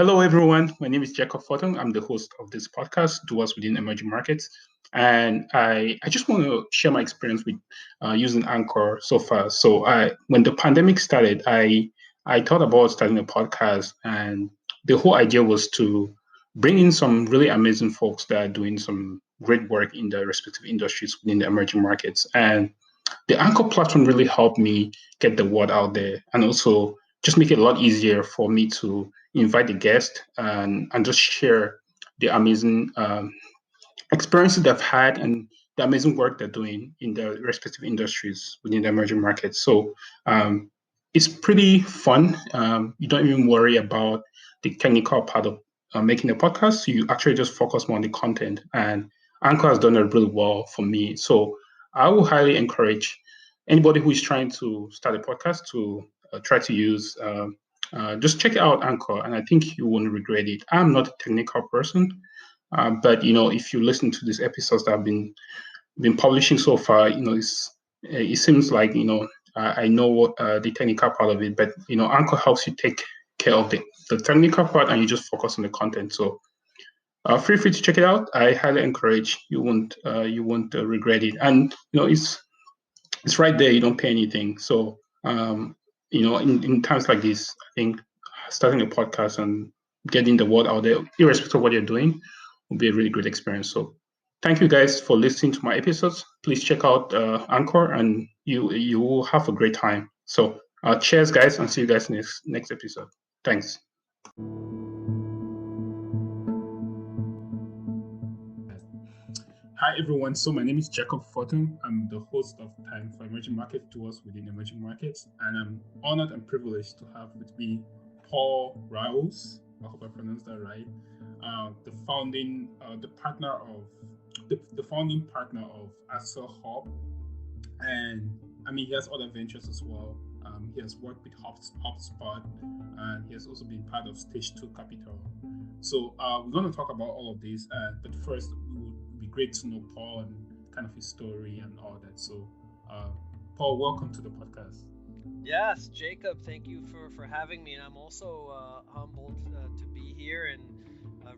Hello, everyone. My name is Jacob Fortum. I'm the host of this podcast, Doers Within Emerging Markets. And I just want to share my experience with using Anchor so far. When the pandemic started, I thought about starting a podcast, and the whole idea was to bring in some really amazing folks that are doing some great work in their respective industries within the emerging markets. And the Anchor platform really helped me get the word out there and also just make it a lot easier for me to invite the guest and just share the amazing experiences they've had and the amazing work they're doing in their respective industries within the emerging markets. Um, it's pretty fun. You don't even worry about the technical part of making a podcast. You actually just focus more on the content. And Anchor has done it really well for me. So I will highly encourage anybody who is trying to start a podcast to try to use. Just check out Anchor, and I think you won't regret it. I'm not a technical person, but if you listen to these episodes that I've been publishing so far, it seems like I know what the technical part of it, but Anchor helps you take care of the technical part, and you just focus on the content. So feel free to check it out. I highly encourage. You won't regret it, and it's right there. You don't pay anything. So in times like this, I think starting a podcast and getting the word out there, irrespective of what you're doing, will be a really great experience. So thank you guys for listening to my episodes. Please check out Anchor, and you will have a great time. So cheers, guys, and see you guys next episode. Thanks. Hi, everyone. So my name is Jacob Fortum. I'm the host of Time for Emerging Markets Tours within Emerging Markets, and I'm honored and privileged to have with me Paul Rios. I hope I pronounced that right. The founding partner of Axel Hub, and I mean he has other ventures as well. He has worked with HubSpot, and he has also been part of Stage 2 Capital. So we're going to talk about all of this, but first it would be great to know Paul and kind of his story and all that. So Paul, welcome to the podcast. Yes, Jacob, thank you for having me. And I'm also humbled to be here and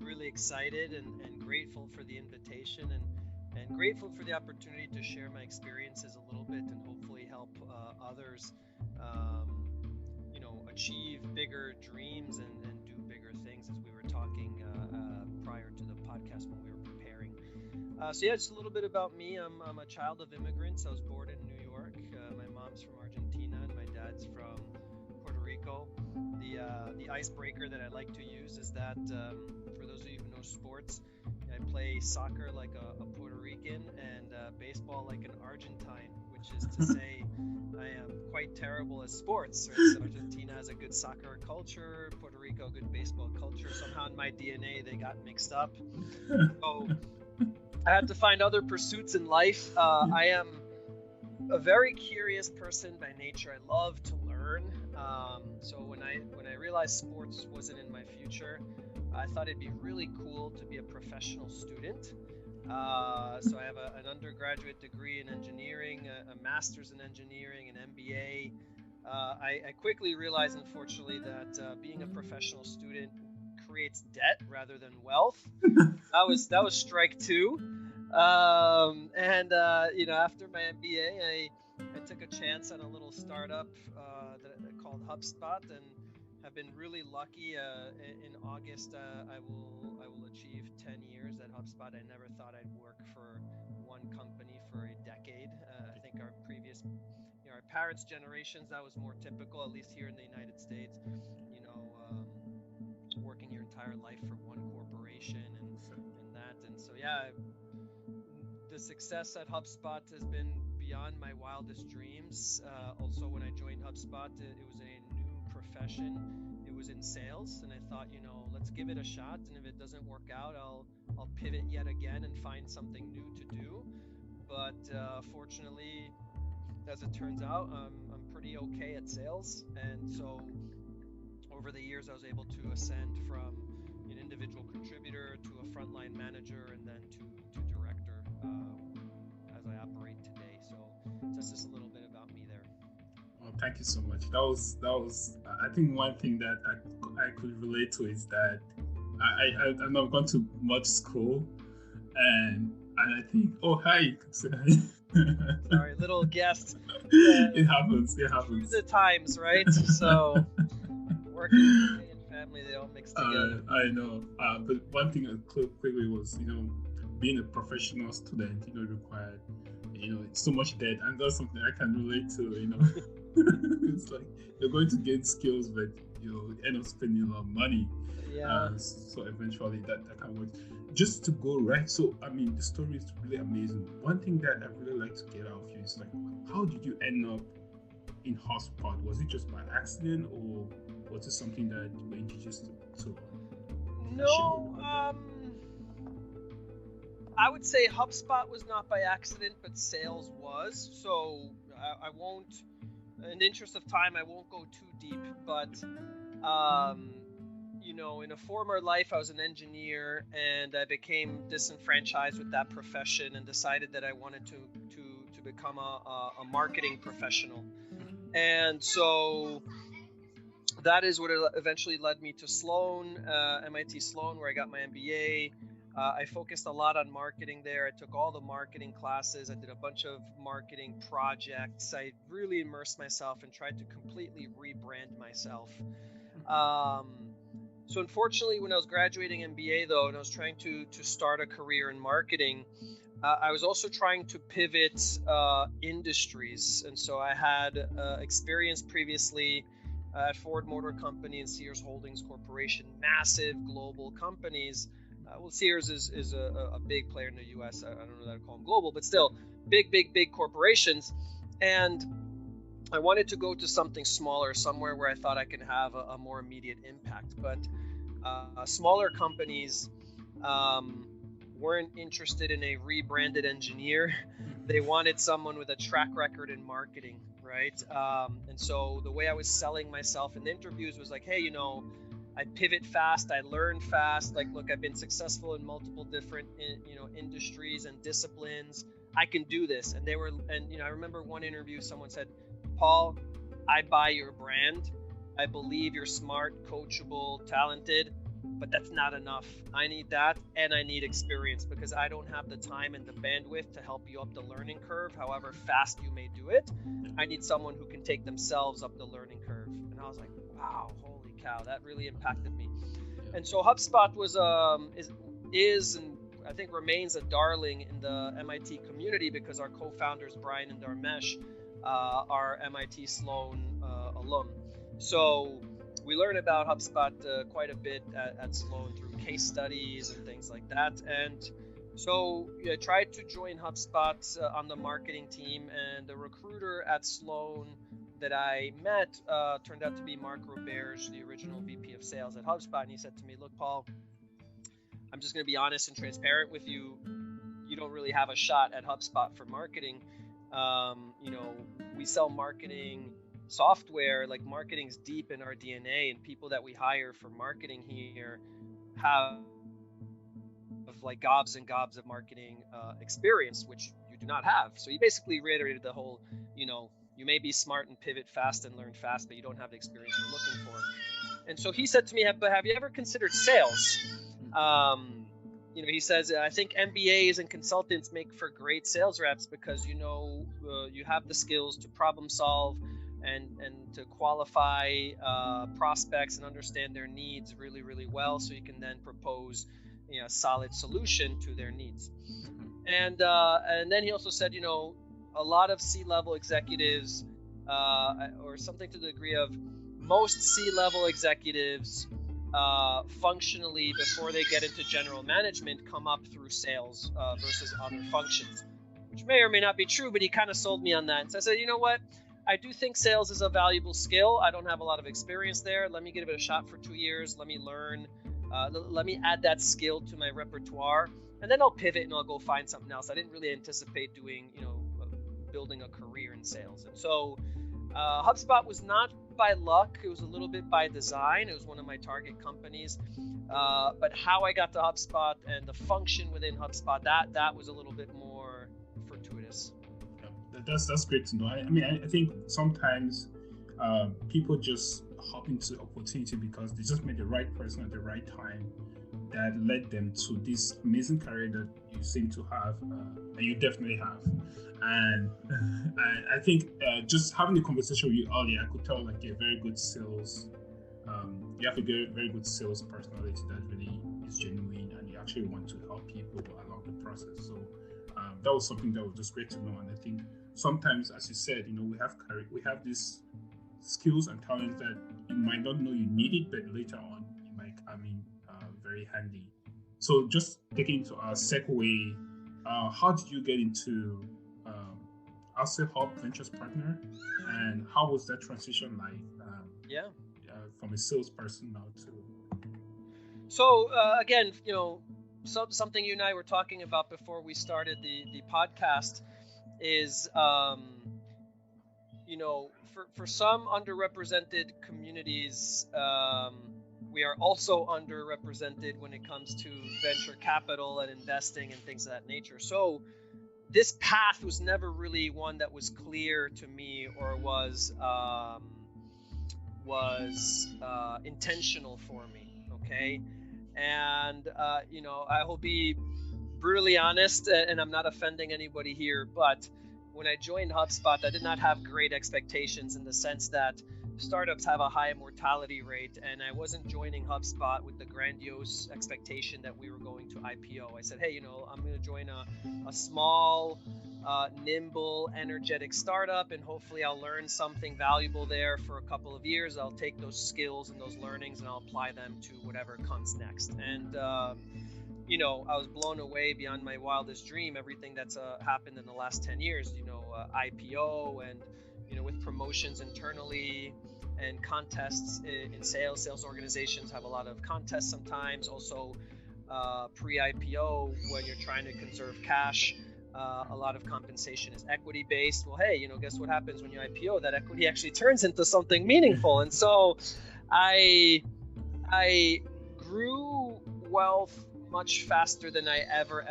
really excited and grateful for the invitation and grateful for the opportunity to share my experiences a little bit and hopefully help others, achieve bigger dreams and do bigger things as we were talking prior to the podcast when we were preparing. Just a little bit about me. I'm a child of immigrants. I was born in New York. My mom's from Argentina and my dad's from Puerto Rico. The icebreaker that I like to use is that for those of you who know sports, I play soccer like a Puerto Rican and baseball like an Argentine, which is to say I am quite terrible at sports. Right? So Argentina has a good soccer culture, Puerto Rico a good baseball culture. Somehow in my DNA they got mixed up. So I had to find other pursuits in life. I am a very curious person by nature. I love to learn. So when I realized sports wasn't in my future, I thought it'd be really cool to be a professional student. So I have an undergraduate degree in engineering, a master's in engineering, an MBA. I quickly realized, unfortunately, that being a professional student creates debt rather than wealth. That was strike two. After my MBA, I took a chance on a little startup called HubSpot, and have been really lucky. In August, I will achieve 10 years at HubSpot. I never thought I'd work for one company for a decade. I think our previous, our parents' generations, that was more typical, at least here in the United States. Working your entire life for one corporation and that. And so, the success at HubSpot has been beyond my wildest dreams. Also, when I joined HubSpot, it was a new profession. It was in sales, and I thought, let's give it a shot. And if it doesn't work out, I'll pivot yet again and find something new to do. But fortunately, as it turns out, I'm pretty okay at sales, and so over the years, I was able to ascend from an individual contributor to a frontline manager and then to director as I operate today. So that's just a little bit about me there. Oh, thank you so much. That was. I think one thing that I could relate to is that I've not gone to much school, and I think, oh hi, you could say hi. Sorry, little guest. It happens. It happens. Through the times, right? So working and family, they don't mix together. I know. But one thing quickly was, being a professional student, required, so much debt, and that's something I can relate to. It's like you're going to gain skills, but you end up spending a lot of money. Yeah. So eventually that can work. Just to go right. So I mean, the story is really amazing. One thing that I really like to get out of you is like, how did you end up in HubSpot? Was it just by accident, or was it something that you were introduced to? No, I would say HubSpot was not by accident, but sales was. So I won't, in the interest of time, I won't go too deep. But in a former life, I was an engineer, and I became disenfranchised with that profession, and decided that I wanted to become a marketing professional. And so that is what eventually led me to Sloan, MIT Sloan, where I got my MBA. I focused a lot on marketing there. I took all the marketing classes. I did a bunch of marketing projects. I really immersed myself and tried to completely rebrand myself. So unfortunately, when I was graduating MBA, though, and I was trying to start a career in marketing, I was also trying to pivot industries. And so I had experience previously at Ford Motor Company and Sears Holdings Corporation, massive global companies. Well, Sears is a big player in the U.S. I don't know that I'd call them global, but still big corporations. And I wanted to go to something smaller, somewhere where I thought I could have a more immediate impact. But smaller companies weren't interested in a rebranded engineer. They wanted someone with a track record in marketing, right? And so the way I was selling myself in the interviews was like, hey, I pivot fast, I learn fast. Like, look, I've been successful in multiple different, industries and disciplines. I can do this. And I remember one interview, someone said, Paul, I buy your brand. I believe you're smart, coachable, talented, but that's not enough. I need that, and I need experience, because I don't have the time and the bandwidth to help you up the learning curve, however fast you may do it. I need someone who can take themselves up the learning curve. And I was like, wow, holy cow, that really impacted me. And so HubSpot was is and I think remains a darling in the MIT community, because our co-founders Brian and Dharmesh are MIT Sloan alum. So we learn about HubSpot quite a bit at Sloan through case studies and things like that. And so I tried to join HubSpot on the marketing team, and the recruiter at Sloan that I met turned out to be Mark Roberge, the original VP of sales at HubSpot. And he said to me, look, Paul, I'm just going to be honest and transparent with you. You don't really have a shot at HubSpot for marketing. We sell marketing software. Like, marketing's deep in our DNA, and people that we hire for marketing here have like gobs and gobs of marketing experience, which you do not have. So he basically reiterated the whole, you may be smart and pivot fast and learn fast, but you don't have the experience you're looking for. And so he said to me, but have you ever considered sales? He says, I think MBAs and consultants make for great sales reps, because you have the skills to problem solve and to qualify prospects and understand their needs really, really well, so you can then propose a solid solution to their needs. And then he also said, a lot of C-level executives, or something to the degree of most C-level executives, functionally, before they get into general management, come up through sales versus other functions, which may or may not be true, but he kind of sold me on that. So I said, you know what? I do think sales is a valuable skill. I don't have a lot of experience there. Let me give it a shot for 2 years. Let me learn. Let me add that skill to my repertoire, and then I'll pivot and I'll go find something else. I didn't really anticipate doing, building a career in sales. And so HubSpot was not by luck. It was a little bit by design. It was one of my target companies. But how I got to HubSpot and the function within HubSpot, that was a little bit more fortuitous. That's great to know. I think sometimes people just hop into opportunity because they just met the right person at the right time that led them to this amazing career that you seem to have, and you definitely have. And I think just having the conversation with you earlier, I could tell like you're a very good sales. You have a very, very good sales personality that really is genuine, and you actually want to help people along the process. So that was something that was just great to know. And I think sometimes, as you said, we have these skills and talents that you might not know you need it, but later on it might come in very handy. So just taking to our segue, how did you get into Alsea Hub Ventures Partner, and how was that transition like Yeah. from a salesperson now to? So again, something you and I were talking about before we started the podcast is, for some underrepresented communities, we are also underrepresented when it comes to venture capital and investing and things of that nature. So this path was never really one that was clear to me or was intentional for me. Okay, and I will be brutally honest, and I'm not offending anybody here, but when I joined HubSpot, I did not have great expectations in the sense that startups have a high mortality rate, and I wasn't joining HubSpot with the grandiose expectation that we were going to IPO. I said, hey, I'm going to join a small, nimble, energetic startup, and hopefully I'll learn something valuable there for a couple of years. I'll take those skills and those learnings and I'll apply them to whatever comes next. And I was blown away beyond my wildest dream. Everything that's happened in the last 10 years, IPO and, with promotions internally and contests in sales organizations have a lot of contests sometimes. Also, pre-IPO, when you're trying to conserve cash, a lot of compensation is equity based. Well, hey, guess what happens when you IPO? That equity actually turns into something meaningful. And so I grew wealth much faster than I ever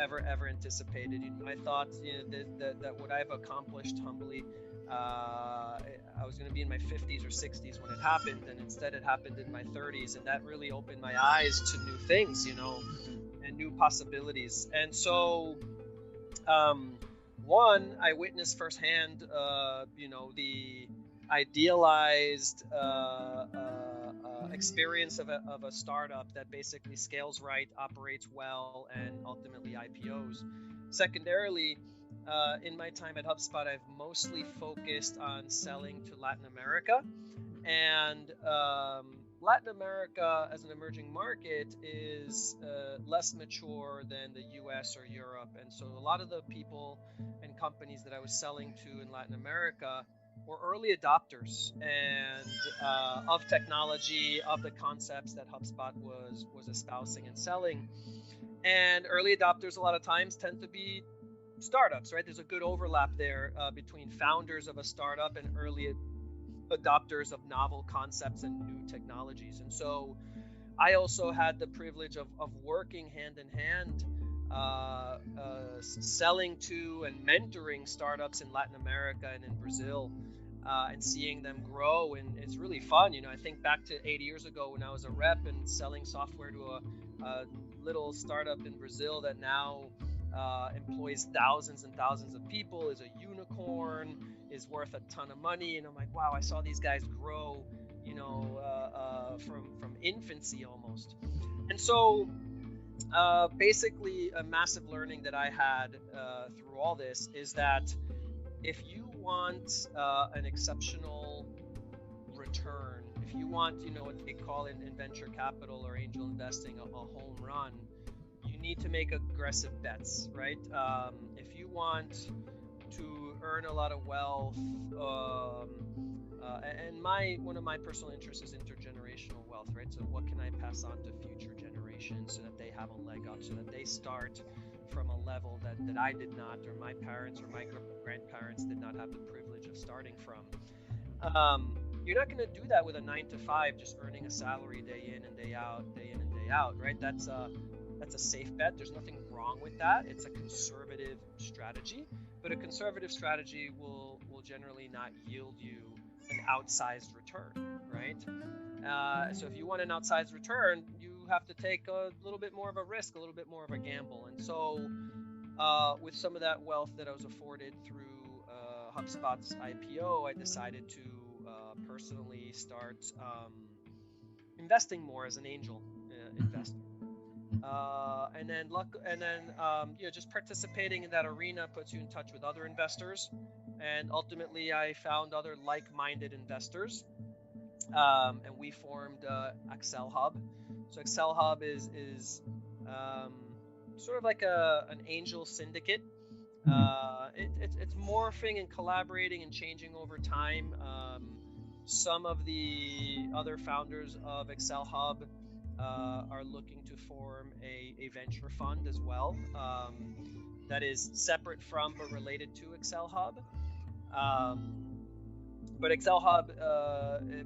anticipated. I thought that what I've accomplished humbly, I was going to be in my 50s or 60s when it happened, and instead it happened in my 30s, and that really opened my eyes to new things, and new possibilities. And so, one, I witnessed firsthand, the idealized experience of a startup that basically scales right, operates well, and ultimately IPOs. Secondarily, in my time at HubSpot, I've mostly focused on selling to Latin America, and Latin America as an emerging market is less mature than the US or Europe, and so a lot of the people and companies that I was selling to in Latin America were early adopters and of technology, of the concepts that HubSpot was espousing and selling. And early adopters a lot of times tend to be startups, right? There's a good overlap there between founders of a startup and early adopters of novel concepts and new technologies. And so I also had the privilege of working hand in hand, selling to and mentoring startups in Latin America and in Brazil, and seeing them grow. And it's really fun. I think back to 8 years ago when I was a rep and selling software to a little startup in Brazil that now employs thousands and thousands of people, is a unicorn, is worth a ton of money. And I'm like, wow, I saw these guys grow, from infancy almost. And so basically a massive learning that I had through all this is that if you want an exceptional return, if you want, what they call in venture capital or angel investing, a home run, you need to make aggressive bets, right? If you want to earn a lot of wealth, and one of my personal interests is intergenerational wealth, right? So what can I pass on to future generations so that they have a leg up, so that they start from a level that I did not, or my parents or my grandparents did not have the privilege of starting from. You're not going to do that with a 9-to-5, just earning a salary day in and day out, right? That's a safe bet. There's nothing wrong with that. It's a conservative strategy, but a conservative strategy will generally not yield you an outsized return, right? So if you want an outsized return, you have to take a little bit more of a risk, a little bit more of a gamble. And so with some of that wealth that I was afforded through HubSpot's IPO, I decided to personally start investing more as an angel investor. Just participating in that arena puts you in touch with other investors, and ultimately I found other like-minded investors, and we formed Excel Hub. So Excel Hub is sort of like an angel syndicate. It's morphing and collaborating and changing over time. Some of the other founders of Excel Hub are looking to form a venture fund as well, that is separate from but related to Excel Hub. But Excel Hub,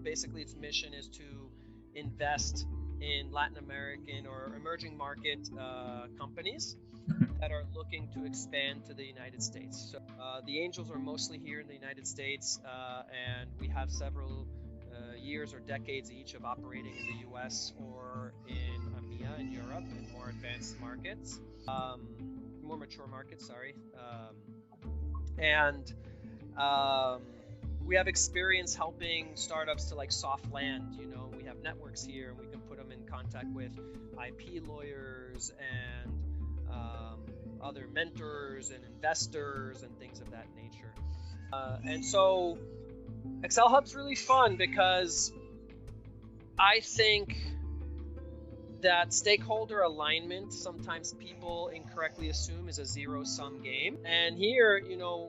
basically its mission is to invest in Latin American or emerging market companies that are looking to expand to the United States. So the angels are mostly here in the United States, and we have several years or decades each of operating in the US or in EMEA in Europe, in more advanced markets, more mature markets, we have experience helping startups to like soft land. We have networks here, and we can put them in contact with IP lawyers and other mentors and investors and things of that nature. And so Excel Hub's really fun because I think that stakeholder alignment, sometimes people incorrectly assume, is a zero-sum game. And here,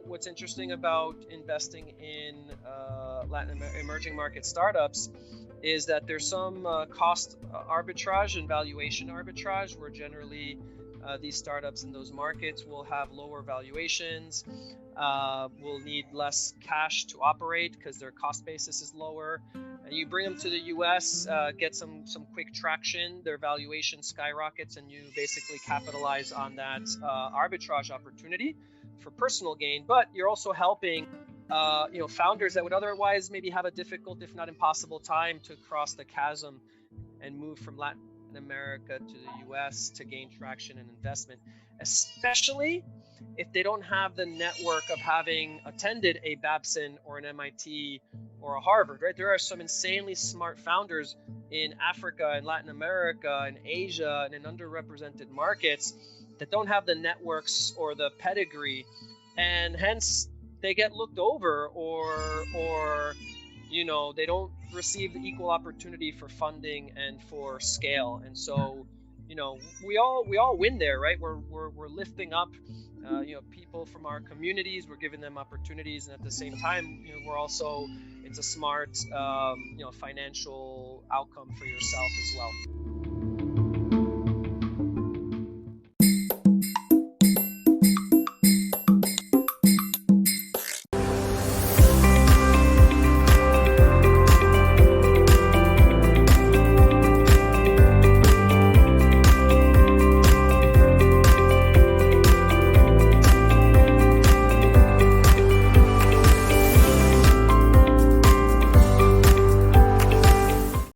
what's interesting about investing in emerging market startups is that there's some cost arbitrage and valuation arbitrage, where generally these startups in those markets will have lower valuations, will need less cash to operate because their cost basis is lower. And you bring them to the US, get some quick traction, their valuation skyrockets, and you basically capitalize on that arbitrage opportunity for personal gain. But you're also helping founders that would otherwise maybe have a difficult, if not impossible, time to cross the chasm and move from Latin America to the US to gain traction and investment, especially if they don't have the network of having attended a Babson or an MIT or a Harvard, right? There are some insanely smart founders in Africa and Latin America and Asia and in underrepresented markets that don't have the networks or the pedigree, and hence they get looked over, or they don't receive the equal opportunity for funding and for scale. And so we all win there, right? We're lifting up people from our communities, we're giving them opportunities, and at the same time we're also, it's a smart financial outcome for yourself as well.